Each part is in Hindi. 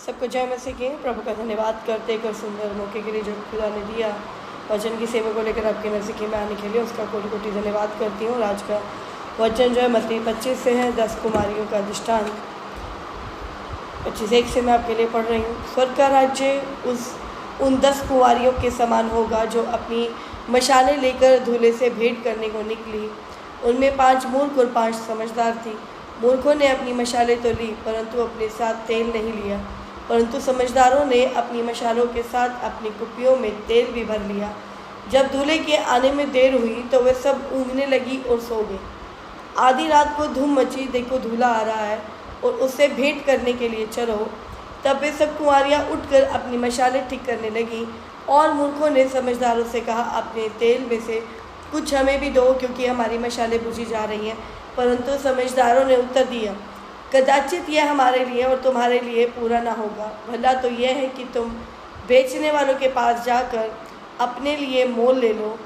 सबको जय मसीह की। प्रभु का धन्यवाद करते एक और सुंदर मौके के लिए जो खुदा ने दिया वचन की सेवा को लेकर आपके नज़दीक में आने के लिए, उसका कोटि कोटि धन्यवाद करती हूँ। और आज का वचन जो है मत्ती 25 से है, 10 कुमारियों का दृष्टांत। 25:1 से मैं आपके लिए पढ़ रही हूँ। स्वर्ग का राज्य उन 10 कुंवारियों के समान होगा जो अपनी मशालें लेकर दूल्हे से भेंट करने को निकली। उनमें 5 मूर्ख और 5 समझदार थी। मूर्खों ने अपनी मशालें तो ली, परंतु अपने साथ तेल नहीं लिया। परंतु समझदारों ने अपनी मशालों के साथ अपनी कुप्पियों में तेल भी भर लिया। जब दूल्हे के आने में देर हुई तो वे सब ऊँघने लगी और सो गए। आधी रात को धूम मची, देखो दूल्हा आ रहा है और उससे भेंट करने के लिए चलो। तब वे सब कुंवारियाँ उठकर अपनी मशालें ठीक करने लगीं। और मूर्खों ने समझदारों से कहा, अपने तेल में से कुछ हमें भी दो, क्योंकि हमारी मशालें बुझी जा रही हैं। परंतु समझदारों ने उत्तर दिया, कदाचित यह हमारे लिए और तुम्हारे लिए पूरा ना होगा। भला तो यह है कि तुम बेचने वालों के पास जाकर अपने लिए मोल ले लो।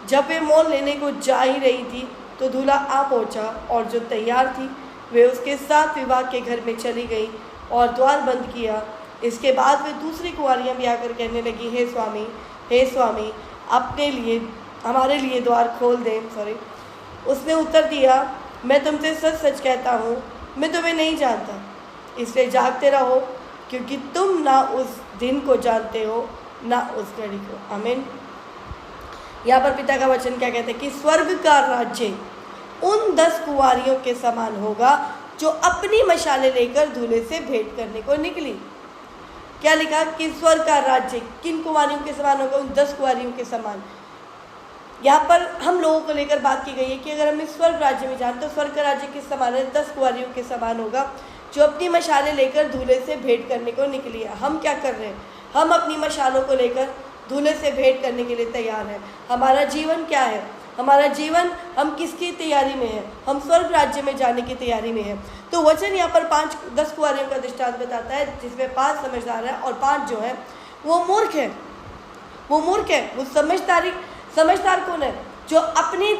जब वे मोल लेने को जा ही रही थी तो दूल्हा आ पहुंचा, और जो तैयार थी वे उसके साथ विवाह के घर में चली गई और द्वार बंद किया। इसके बाद वे दूसरी कुंवारियाँ भी आकर कहने लगी, हे स्वामी, अपने लिए हमारे लिए द्वार खोल दें। उसने उत्तर दिया, मैं तुमसे सच सच कहता हूँ, मैं तुम्हें नहीं जानता। इसलिए जागते रहो, क्योंकि तुम ना उस दिन को जानते हो ना उस घड़ी को। आमीन। यहाँ पर पिता का वचन क्या कहते हैं कि स्वर्ग का राज्य उन 10 कुंवारियों के समान होगा जो अपनी मशालें लेकर दूल्हे से भेंट करने को निकली। क्या लिखा कि स्वर्ग का राज्य किन कुंवारियों के समान होगा? उन 10 कुंवारियों के समान। यहाँ पर हम लोगों को लेकर बात की गई है कि अगर हम इस स्वर्ग राज्य में जाएं तो स्वर्ग का राज्य किस समान है? 10 कुंवारियों के समान होगा जो अपनी मशालें लेकर दूल्हे से भेंट करने को निकली है। हम क्या कर रहे हैं? हम अपनी मशालों को लेकर दूल्हे से भेंट करने के लिए तैयार हैं। हमारा जीवन क्या है? हमारा जीवन, हम किसकी तैयारी में है? हम स्वर्ग राज्य में जाने की तैयारी में है। तो वचन यहाँ पर 10 कुंवारियों का दृष्टांत बताता है, जिसमें 5 समझदार हैं और 5 जो है वो मूर्ख है। वो समझदार कौन है? जो अपनी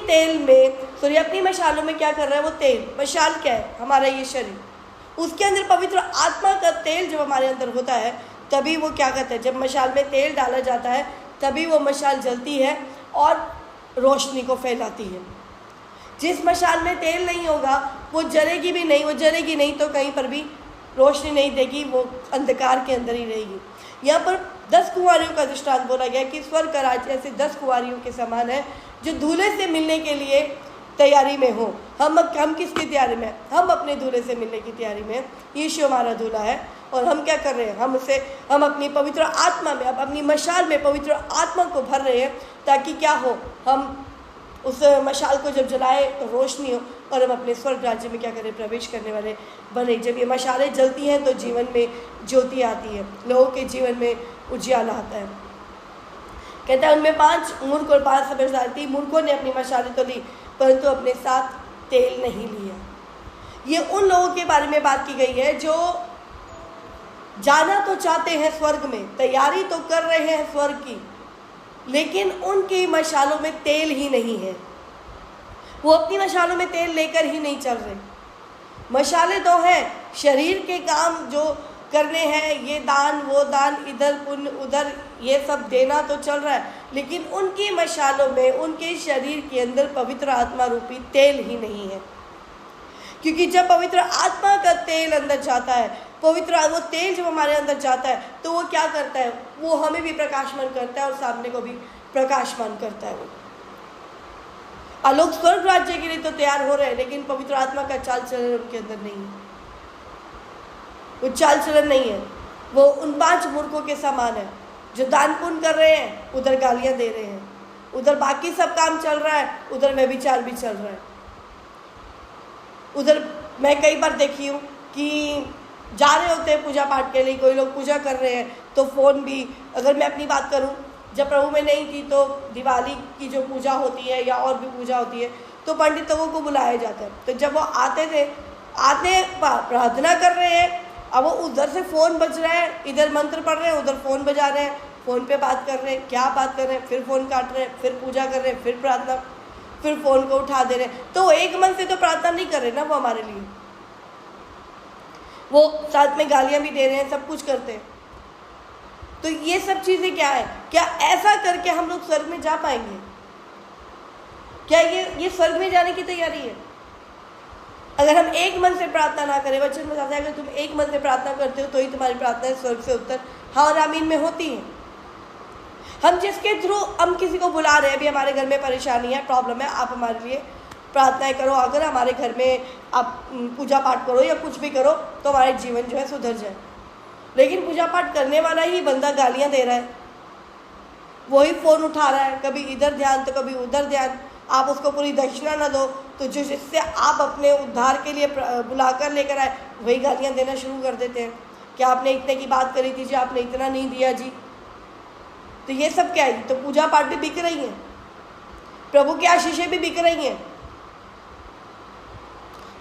अपनी मशालों में क्या कर रहा है? वो तेल, मशाल क्या है? हमारा ये शरीर, उसके अंदर पवित्र आत्मा का तेल जब हमारे अंदर होता है तभी वो क्या करता है? जब मशाल में तेल डाला जाता है तभी वो मशाल जलती है और रोशनी को फैलाती है। जिस मशाल में तेल नहीं होगा वो जलेगी नहीं तो कहीं पर भी रोशनी नहीं देगी, वो अंधकार के अंदर ही रहेगी। यहाँ पर 10 कुंवारियों का दृष्टांत बोला गया कि स्वर्ग का राज्य ऐसे 10 कुंवारियों के समान है जो दूल्हे से मिलने के लिए तैयारी में हो। हम किसकी तैयारी में? हम अपने दूल्हे से मिलने की तैयारी में। यीशु हमारा दूल्हा है और हम क्या कर रहे हैं? हम अपनी पवित्र आत्मा में, अपनी मशाल में पवित्र आत्मा को भर रहे हैं, ताकि क्या हो? हम उस मशाल को जब जलाए तो रोशनी हो और हम अपने स्वर्ग राज्य में क्या करें? प्रवेश करने वाले बने। जब ये मशालें जलती हैं तो जीवन में ज्योति आती है, लोगों के जीवन में उजियाला आता है। कहता है उनमें 5 मूर्ख और 5 समझदार थी। मूर्खों ने अपनी मशालें तो ली, परंतु अपने साथ तेल नहीं लिया। ये उन लोगों के बारे में बात की गई है जो जाना तो चाहते हैं स्वर्ग में, तैयारी तो कर रहे हैं स्वर्ग की, लेकिन उनकी मशालों में तेल ही नहीं है। वो अपनी मशालों में तेल लेकर ही नहीं चल रहे। मशालें तो हैं, शरीर के काम जो करने हैं, ये दान वो दान, इधर पुण्य उधर, ये सब देना तो चल रहा है, लेकिन उनकी मशालों में, उनके शरीर के अंदर पवित्र आत्मा रूपी तेल ही नहीं है। क्योंकि जब पवित्र आत्मा का तेल अंदर जाता है, वो तेल जब हमारे अंदर जाता है तो वो क्या करता है? वो हमें भी प्रकाशमान करता है और सामने को भी प्रकाशमान करता है। वो लोग स्वर्ग राज्य के लिए तो तैयार हो रहे हैं, लेकिन पवित्र आत्मा का चाल चलन उनके अंदर नहीं है। वो चाल चलन नहीं है। वो उन 5 मूर्खों के समान है जो दान पुण्य कर रहे हैं, उधर गालियां दे रहे हैं, उधर बाकी सब काम चल रहा है, उधर व्यभिचार भी चल रहा है। उधर मैं कई बार देखी हूँ कि जा रहे होते हैं पूजा पाठ के लिए, कोई लोग पूजा कर रहे हैं तो फ़ोन भी, अगर मैं अपनी बात करूं, जब प्रभु में नहीं थी तो दिवाली की जो पूजा होती है या और भी पूजा होती है तो पंडितों को बुलाया जाता है। तो जब वो आते प्रार्थना कर रहे हैं, अब वो उधर से फ़ोन बज रहा है, इधर मंत्र पढ़ रहे हैं, उधर फ़ोन बजा रहे हैं, फ़ोन पे बात कर रहे हैं, क्या बात कर रहे हैं, फिर फ़ोन काट रहे हैं, फिर पूजा कर रहे हैं, फिर प्रार्थना, फिर फ़ोन को उठा दे रहे हैं। तो एक मन से तो प्रार्थना नहीं कर रहे ना वो हमारे लिए। वो साथ में गालियाँ भी दे रहे हैं, सब कुछ करते हैं। तो ये सब चीज़ें क्या है? क्या ऐसा करके हम लोग स्वर्ग में जा पाएंगे? क्या ये स्वर्ग में जाने की तैयारी है? अगर हम एक मन से प्रार्थना ना करें, वचन में बताता है अगर तुम एक मन से प्रार्थना करते हो तो ही तुम्हारी प्रार्थना स्वर्ग से उत्तर हाँ और आमीन में होती है। हम जिसके थ्रू हम किसी को बुला रहे हैं, अभी हमारे घर में परेशानी है, प्रॉब्लम है, आप हमारे लिए प्रार्थनाएं करो, अगर हमारे घर में आप पूजा पाठ करो या कुछ भी करो तो हमारे जीवन जो है सुधर जाए। लेकिन पूजा पाठ करने वाला ही बंदा गालियाँ दे रहा है, वही फ़ोन उठा रहा है, कभी इधर ध्यान तो कभी उधर ध्यान, आप उसको पूरी दक्षिणा ना दो तो जो जिससे आप अपने उद्धार के लिए बुलाकर लेकर आए वही गालियाँ देना शुरू कर देते हैं कि आपने इतने की बात करी थी जी, आपने इतना नहीं दिया जी। तो ये सब क्या है? तो पूजा पाठ भी बिक रही हैं, प्रभु की आशीषें भी बिक रही हैं,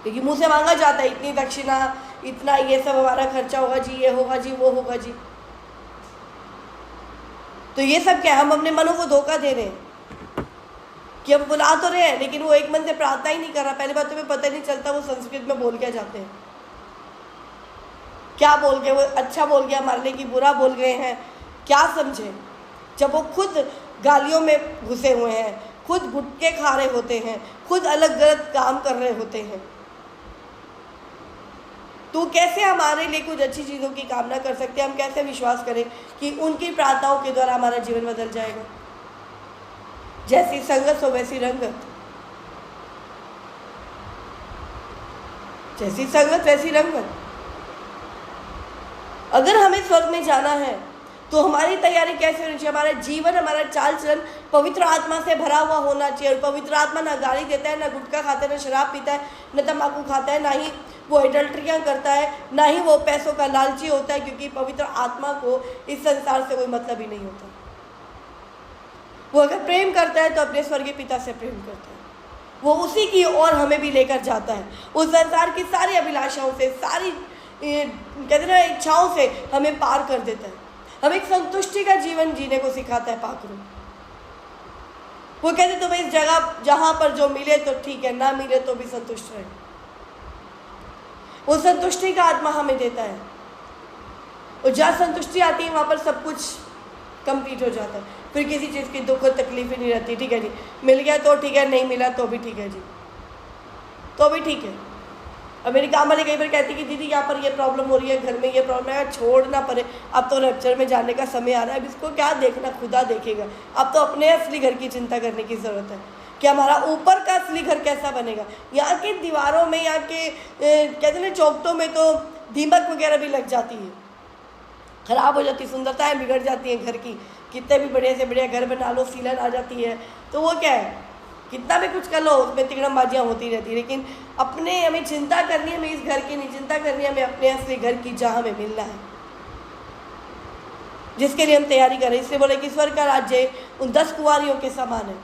क्योंकि मुंह से मांगा जाता है इतनी दक्षिणा, इतना ये सब हमारा खर्चा होगा जी, ये होगा जी, वो होगा जी। तो ये सब क्या है? हम अपने मनों को धोखा दे रहे हैं कि हम बुला तो रहे हैं लेकिन वो एक मन से प्रार्थना ही नहीं कर रहा। पहली बात तो हमें पता नहीं चलता वो संस्कृत में बोल क्या जाते हैं, क्या बोल गए, वो अच्छा बोल गया हमारे लिए कि बुरा बोल गए हैं, क्या समझे? जब वो खुद गालियों में घुसे हुए हैं, खुद गुटके खा रहे होते हैं, खुद अलग गलत काम कर रहे होते हैं, तो कैसे हमारे लिए कुछ अच्छी चीज़ों की कामना कर सकते हैं? हम कैसे विश्वास करें कि उनकी प्रार्थनाओं के द्वारा हमारा जीवन बदल जाएगा? जैसी संगत हो वैसी रंगत, जैसी संगत वैसी रंगत। अगर हमें स्वर्ग में जाना है तो हमारी तैयारी कैसे होनी चाहिए? हमारा जीवन, हमारा चाल चलन पवित्र आत्मा से भरा हुआ होना चाहिए। और पवित्र आत्मा ना गाली देता है, ना गुटखा खाता है, ना शराब पीता है, ना तम्बाकू खाता है, ना ही वो एडल्ट्रियाँ करता है, ना ही वो पैसों का लालची होता है, क्योंकि पवित्र आत्मा को इस संसार से कोई मतलब ही नहीं होता। वो अगर प्रेम करता है तो अपने स्वर्गीय पिता से प्रेम करता है, वो उसी की ओर हमें भी लेकर जाता है। उस संसार की सारी अभिलाषाओं से, सारी कहते ना इच्छाओं से हमें पार कर देता है, हमें एक संतुष्टि का जीवन जीने को सिखाता है पाखरू। वो कहते तुम्हें इस जगह जहाँ पर जो मिले तो ठीक है, ना मिले तो भी संतुष्ट रहे। वो संतुष्टि का आत्मा हमें देता है, और जहाँ संतुष्टि आती है वहाँ पर सब कुछ कंप्लीट हो जाता है। फिर किसी चीज़ की दुख और तकलीफ ही नहीं रहती। ठीक है जी, मिल गया तो ठीक है, नहीं मिला तो भी ठीक है जी, तो भी ठीक है। अब मेरी काम वाली कई बार कहती कि दीदी यहाँ पर ये प्रॉब्लम हो रही है, घर में ये प्रॉब्लम है, छोड़ना पड़े, अब तो रैप्चर में जाने का समय आ रहा है, अब इसको क्या देखना, खुदा देखेगा। अब तो अपने असली घर की चिंता करने की ज़रूरत है कि हमारा ऊपर का असली घर कैसा बनेगा। यहाँ की दीवारों में, यहाँ के कहते हैं चौखटों में तो दीमक वगैरह भी लग जाती है, ख़राब हो जाती, सुंदरताएँ बिगड़ जाती हैं घर की। कितने भी बढ़िया से बढ़िया घर बना लो, सीलन आ जाती है, तो वो क्या है, कितना भी कुछ कर लो उसमें तिगड़मबाजियाँ होती रहती है। लेकिन अपने हमें चिंता करनी है, हमें इस घर की नहीं चिंता करनी है, हमें अपने असली घर की जहाँ हमें मिलना है, जिसके लिए हम तैयारी करें। इसलिए बोले कि स्वर्ग का राज्य उन 10 कुंवारियों के समान है,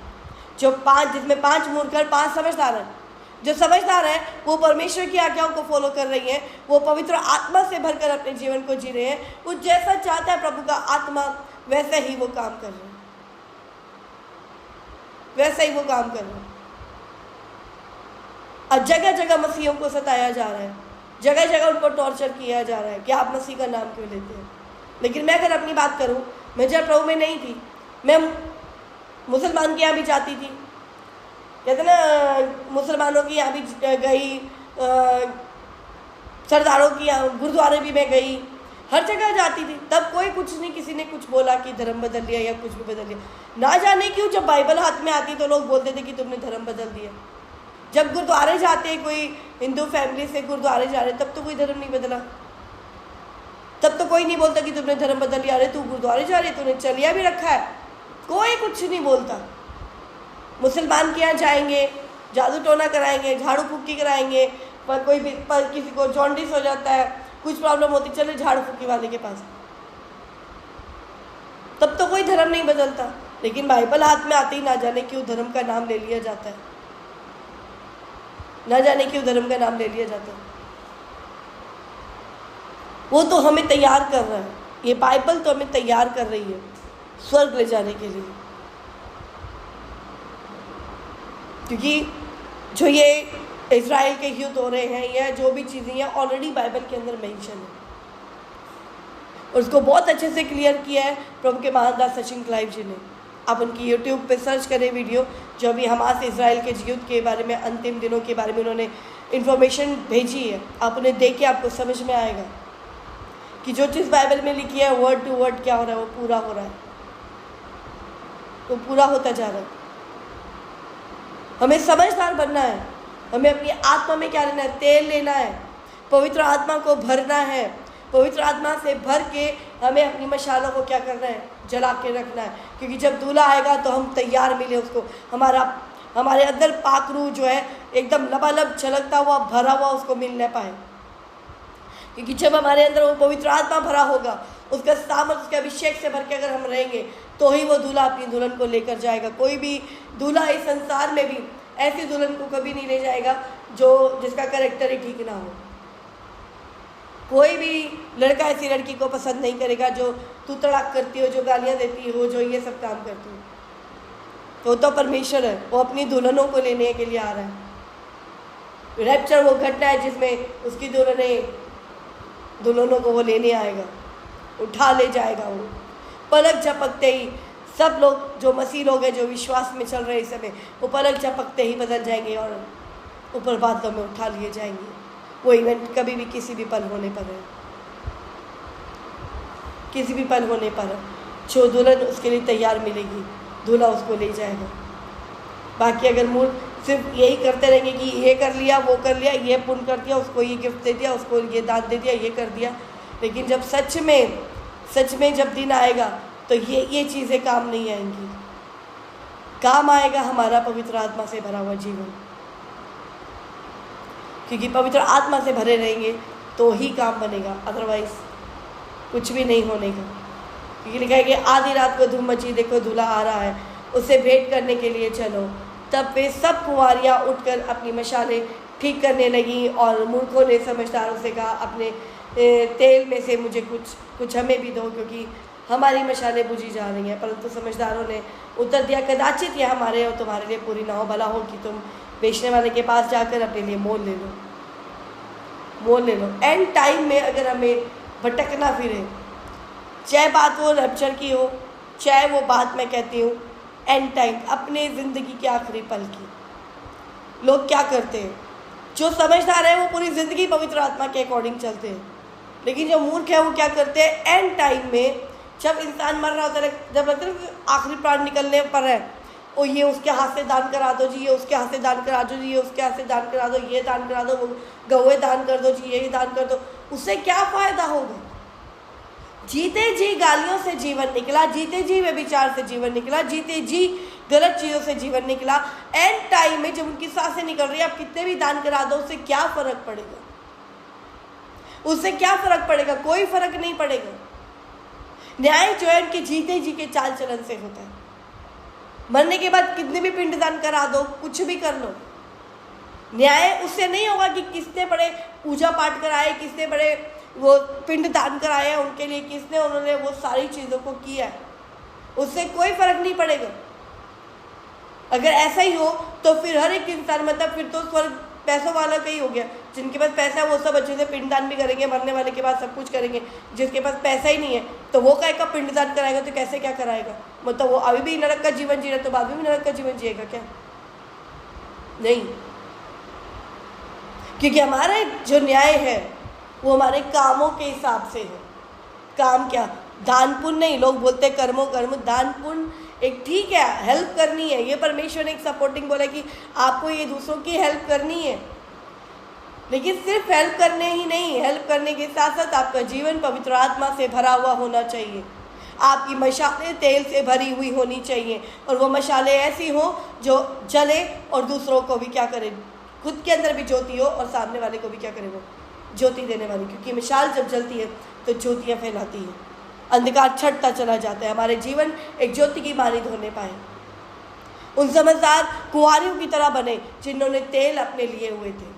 जो 5, जिसमें 5 मूर्ख और 5 समझदार हैं। जो समझदार है वो परमेश्वर की आज्ञाओं को फॉलो कर रही हैं, वो पवित्र आत्मा से भरकर अपने जीवन को जी रहे हैं। वो जैसा चाहता है प्रभु का आत्मा वैसे ही वो काम कर रहे हैं, वैसे ही वो काम कर रहे हैं। और जगह जगह मसीहों को सताया जा रहा है, जगह जगह उनको टॉर्चर किया जा रहा है कि आप मसीह का नाम क्यों लेते हैं। लेकिन मैं अगर अपनी बात करूं, मैं जब प्रभु में नहीं थी, मैं मुसलमान के यहाँ भी जाती थी, कहते ना मुसलमानों की यहाँ भी गई, सरदारों की गुरुद्वारे भी मैं गई, हर जगह जाती थी। तब कोई कुछ नहीं, किसी ने कुछ बोला कि धर्म बदल लिया या कुछ भी बदल लिया। ना जाने क्यों जब बाइबल हाथ में आती तो लोग बोलते थे कि तुमने धर्म बदल दिया। जब गुरुद्वारे जाते, कोई हिंदू फैमिली से गुरुद्वारे जा रहे, तब तो कोई धर्म नहीं बदला, तब तो कोई नहीं बोलता कि तुमने धर्म बदल लिया, अरे तू गुरुद्वारे जा रही, तूने चलिया भी रखा है, कोई कुछ नहीं बोलता। मुसलमान के यहाँ जाएंगे, जादू टोना कराएंगे, झाड़ू फूकी कराएंगे, पर कोई भी पर किसी को जॉन्डिस हो जाता है, कुछ प्रॉब्लम होती, चले झाड़ू फूकी वाले के पास, तब तो कोई धर्म नहीं बदलता। लेकिन बाइबल हाथ में आते ही ना जाने क्यों धर्म का नाम ले लिया जाता है, ना जाने क्यों धर्म का नाम ले लिया जाता है। वो तो हमें तैयार कर रहा है, ये बाइबल तो हमें तैयार कर रही है स्वर्ग ले जाने के लिए। क्योंकि जो ये इजराइल के युद्ध हो रहे हैं या जो भी चीज़ें हैं ऑलरेडी बाइबल के अंदर मेंशन है। और उसको बहुत अच्छे से क्लियर किया है प्रभु के महादास सचिन क्लाइव जी ने। आप उनकी यूट्यूब पे सर्च करें वीडियो, जो अभी हमास इजराइल के युद्ध के बारे में, अंतिम दिनों के बारे में उन्होंने इन्फॉर्मेशन भेजी है। आप उन्हें देख के आपको समझ में आएगा कि जो चीज़ बाइबल में लिखी है वर्ड टू वर्ड क्या हो रहा है, वो पूरा हो रहा है, वो पूरा होता जा रहा है। हमें समझदार बनना है, हमें अपनी आत्मा में क्या लेना है, तेल लेना है, पवित्र आत्मा को भरना है। पवित्र आत्मा से भर के हमें अपनी मशालों को क्या करना है, जला के रखना है, क्योंकि जब दूल्हा आएगा तो हम तैयार मिले उसको, हमारे अंदर पाखरू जो है एकदम लबालब छलकता हुआ भरा हुआ उसको मिल न पाए। क्योंकि जब हमारे अंदर वो पवित्र आत्मा भरा होगा, उसका सामर्थ, उसके अभिषेक से भर के अगर हम रहेंगे, तो ही वो दूल्हा अपनी दुल्हन को लेकर जाएगा। कोई भी दूल्हा इस संसार में भी ऐसी दुल्हन को कभी नहीं ले जाएगा जिसका कैरेक्टर ही ठीक ना हो। कोई भी लड़का ऐसी लड़की को पसंद नहीं करेगा जो तू तड़ाक करती हो, जो गालियाँ देती हो, जो ये सब काम करती हो। तो परमेश्वर है, वो अपनी दुल्हनों को लेने के लिए आ रहा है। रैप्चर वो घटना है जिसमें उसकी दुल्हनों को वो लेने आएगा, उठा ले जाएगा। वो पलक झपकते ही सब लोग जो मसीह लोग हैं, जो विश्वास में चल रहे इस समय, वो पलक झपकते ही बदल जाएंगे और ऊपर बादलों में उठा लिए जाएंगे। वो इवेंट कभी भी किसी भी पल होने पर है, किसी भी पल होने पर जो दुल्हन उसके लिए तैयार मिलेगी, दूल्हा उसको ले जाएगा। बाकी अगर मूल सिर्फ यही करते रहेंगे कि ये कर लिया, वो कर लिया, ये पुण्य कर दिया, उसको ये गिफ्ट दे दिया, उसको ये दान दे दिया, ये कर दिया, लेकिन जब सच में जब दिन आएगा तो ये चीज़ें काम नहीं आएंगी। काम आएगा हमारा पवित्र आत्मा से भरा हुआ जीवन, क्योंकि पवित्र आत्मा से भरे रहेंगे तो ही काम बनेगा, अदरवाइज कुछ भी नहीं होने का। क्योंकि लिखा है कि आधी रात को धूम मची, देखो दूल्हा आ रहा है, उससे भेंट करने के लिए चलो। तब वे सब कुंवारियाँ उठकर अपनी मशालें ठीक करने लगी और मूर्खों ने समझदारों से कहा, अपने तेल में से मुझे कुछ हमें भी दो, क्योंकि हमारी मशालें बुझी जा रही हैं। परंतु समझदारों ने उत्तर दिया, कदाचित यह हमारे और तुम्हारे लिए पूरी ना हो, भला हो कि तुम बेचने वाले के पास जाकर अपने लिए मोल ले लो। एंड टाइम में अगर हमें भटकना फिरे, चाहे बात वो रैप्चर की हो, चाहे वो बात मैं कहती हूँ एंड टाइम, अपने ज़िंदगी के आखिरी पल की, लोग क्या करते हैं? जो समझदार है वो पूरी ज़िंदगी पवित्र आत्मा के अकॉर्डिंग चलते हैं, लेकिन जो मूर्ख है वो क्या करते हैं? एंड टाइम में जब इंसान मर रहा होता है, जब लगता है आखिरी प्राण निकलने पर है, और ये उसके हाथ से दान करा दो जी, ये उसके हाथ से दान करा दो जी, ये उसके हाथ से दान करा दो, ये दान करा दो, वो गौए दान कर दो जी, यही दान कर दो। उससे क्या फ़ायदा होगा? जीते जी गालियों से जीवन निकला, जीते जी व्यभिचार से जीवन निकला, जीते जी गलत चीज़ों से जीवन निकला। एंड टाइम में जब उनकी सांसें निकल रही है, आप कितने भी दान करा दो, उससे क्या फ़र्क पड़ेगा? उससे क्या फ़र्क पड़ेगा? कोई फ़र्क नहीं पड़ेगा। न्याय जो है उनके जीते जी के चाल चलन से होता है। मरने के बाद कितने भी पिंडदान करा दो, कुछ भी कर लो, न्याय उससे नहीं होगा कि किसने बड़े पूजा पाठ कराए, किसने बड़े वो पिंडदान कराए उनके लिए, किसने उन्होंने वो सारी चीज़ों को किया है, उससे कोई फर्क नहीं पड़ेगा। अगर ऐसा ही हो तो फिर हर एक इंसान, मतलब फिर तो स्वर्ग पैसों वाला का ही हो गया। जिनके पास पैसा है वो सब अच्छे से पिंडदान भी करेंगे, मरने वाले के बाद सब कुछ करेंगे। जिसके पास पैसा ही नहीं है तो वो काय का पिंडदान कराएगा? तो कैसे क्या कराएगा? मतलब वो अभी भी नरक का जीवन जी रहा तो बाद में भी नरक का जीवन जिएगा क्या? नहीं, क्योंकि हमारा जो न्याय है वो हमारे कामों के हिसाब से है। काम क्या? दान पुण्य नहीं। लोग बोलते कर्म, दान पुण्य एक ठीक है, हेल्प करनी है, ये परमेश्वर ने एक सपोर्टिंग बोला कि आपको ये दूसरों की हेल्प करनी है, लेकिन सिर्फ हेल्प करने ही नहीं, हेल्प करने के साथ साथ आपका जीवन पवित्र आत्मा से भरा हुआ होना चाहिए। आपकी मशालें तेल से भरी हुई होनी चाहिए, और वो मशालें ऐसी हो जो जले और दूसरों को भी क्या करे, खुद के अंदर भी ज्योति हो और सामने वाले को भी क्या करे, वो ज्योति देने वाली। क्योंकि मिसाल जब जलती है तो ज्योतियाँ फैलाती है, अंधकार छटता चला जाता है। हमारे जीवन एक ज्योति की मानिंद होने पाए। उन समझदार कुंवारियों की तरह बने जिन्होंने तेल अपने लिए हुए थे,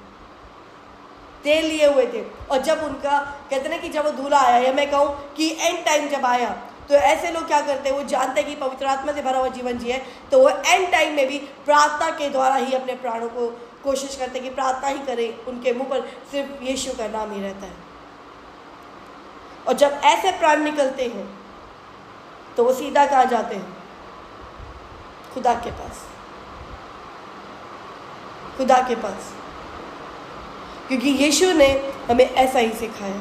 तेल लिए हुए थे। और जब उनका कहते ना कि जब वो दूल्हा आया, या मैं कहूँ कि एंड टाइम जब आया, तो ऐसे लोग क्या करते हैं, वो जानते हैं कि पवित्र आत्मा से भरा हुआ जीवन जिए, तो वो एंड टाइम में भी प्रार्थना के द्वारा ही अपने प्राणों को कोशिश करते हैं कि प्रार्थना ही करें, उनके मुंह पर सिर्फ यीशु का नाम ही रहता है। और जब ऐसे प्राण निकलते हैं तो वो सीधा कहाँ जाते हैं? खुदा के पास, खुदा के पास, क्योंकि यीशु ने हमें ऐसा ही सिखाया,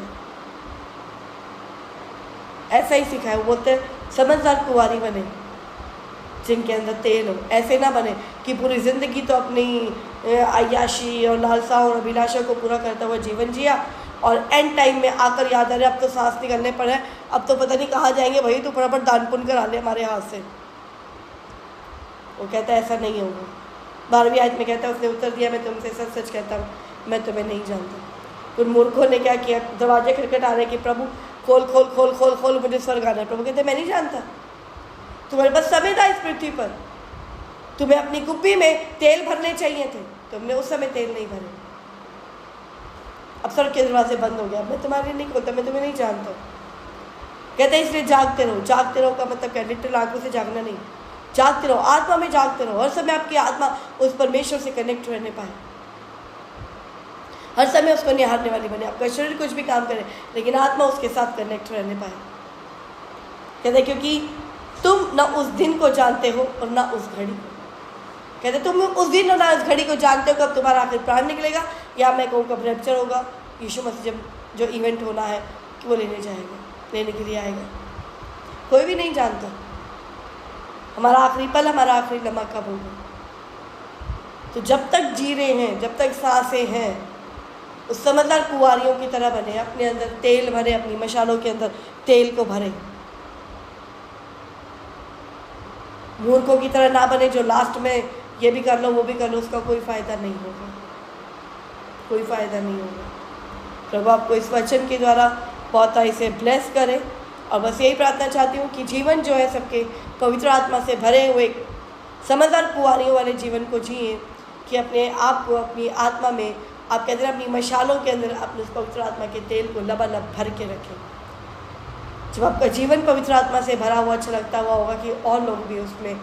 ऐसा ही सिखाया। वो बोलते हैं समझदार कुंवारी बने जिनके अंदर तेल हो। ऐसे ना बने कि पूरी ज़िंदगी तो अपनी अय्याशी और लालसा और अभिलाषा को पूरा करता हुआ जीवन जिया और एंड टाइम में आकर याद आ रहा है अब तो सांस निकलने पर है, अब तो पता नहीं कहाँ जाएंगे, भाई तो फटाफट दान पुण्य करा ले हमारे हाथ से। वो कहता है ऐसा नहीं होगा। 12वीं आयत में कहता है, उसने उत्तर दिया, मैं तुमसे सच सच कहता हूँ, मैं तुम्हें नहीं जानता। उन मूर्खों ने क्या किया? दरवाजे खटखटाने कि प्रभु खोल खोल खोल खोल खोल, मुझे स्वर्ग आना है। प्रभु कहते मैं नहीं जानता, तुम्हारे पास समय था इस पृथ्वी पर, तुम्हें अपनी कुप्पी में तेल भरने चाहिए थे, तुमने उस समय तेल नहीं भरे। अब स्वर्ग के दरवाजे बंद हो गया, मैं तुम्हारे लिए नहीं खोलता, मैं तुम्हें नहीं जानता। कहते इसलिए जागते रहो। जागते रहो का मतलब क्या? लिटरल आंखों से जागना नहीं, जागते रहो, आत्मा में जागते रहो। हर समय आपकी आत्मा उस परमेश्वर से कनेक्ट रहने पाए, हर समय उसको निहारने वाली बने। आपका शरीर कुछ भी काम करे लेकिन आत्मा उसके साथ कनेक्ट रहने पाए। कहते क्योंकि तुम ना उस दिन को जानते हो और ना उस घड़ी को। कहते तुम उस दिन और ना उस घड़ी को जानते हो कब तुम्हारा आखिर प्राण निकलेगा, या मैं कहूँ कब रैप्चर होगा, यीशु मसीह जब जो इवेंट होना है कि वो लेने जाएगा, लेने के लिए आएगा। कोई भी नहीं जानता हमारा आखिरी पल, हमारा आखिरी लम्हा कब होगा। तो जब तक जी रहे हैं, जब तक सांसें हैं, उस समझदार कुंवारियों की तरह बने, अपने अंदर तेल भरे, अपनी मशालों के अंदर तेल को भरे। मूर्खों की तरह ना बने जो लास्ट में ये भी कर लो वो भी कर लो, उसका कोई फ़ायदा नहीं होगा, कोई फ़ायदा नहीं होगा। प्रभु आपको इस वचन के द्वारा बहुत इसे ब्लेस करे। और बस यही प्रार्थना चाहती हूँ कि जीवन जो है सबके पवित्र आत्मा से भरे हुए समझदार कुंवारियों वाले जीवन को जिए, कि अपने आप को अपनी आत्मा में, आप कहते हैं अपनी मशालों के अंदर अपने उस पवित्र आत्मा के तेल को लबालब भर के रखें। जब आपका जीवन पवित्र आत्मा से भरा हुआ अच्छा लगता हुआ होगा कि और लोग भी उसमें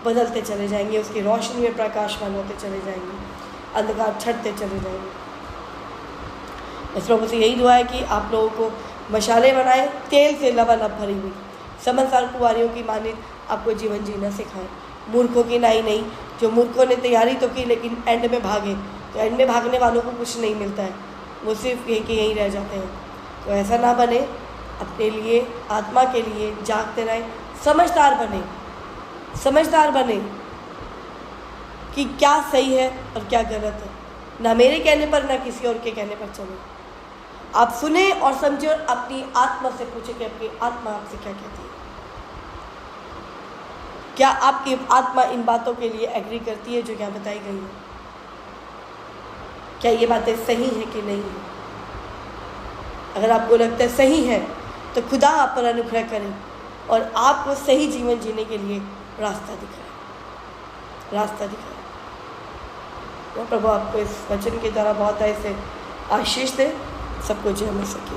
बदलते चले जाएंगे, उसकी रोशनी में प्रकाशमान होते चले जाएंगे, अंधकार छटते चले जाएंगे। इस प्रभु से यही दुआ है कि आप लोगों को मशाले बनाए, तेल से लबालब भरी हुई समझदार कुंवारियों की मानित आपको जीवन जीना सिखाएं। मूर्खों की नहीं, जो मूर्खों ने तैयारी तो की लेकिन एंड में भागे, तो एंड में भागने वालों को कुछ नहीं मिलता है, वो सिर्फ यहीं के यहीं रह जाते हैं। तो ऐसा ना बने, अपने लिए, आत्मा के लिए जागते रहें, समझदार बने, समझदार बने कि क्या सही है और क्या गलत है। ना मेरे कहने पर ना किसी और के कहने पर चले। आप सुने और समझे और अपनी आत्मा से पूछे कि आपकी आत्मा आपसे क्या कहती है। क्या आपकी आत्मा इन बातों के लिए एग्री करती है जो यहाँ बताई गई है? क्या ये बातें सही है कि नहीं है? अगर आपको लगता है सही है तो खुदा आप पर अनुग्रह करें और आपको सही जीवन जीने के लिए रास्ता दिखाए, रास्ता दिखाए। तो प्रभु आपको इस वचन के द्वारा बहुत ऐसे आशीष दे, सबको जय मिल सके।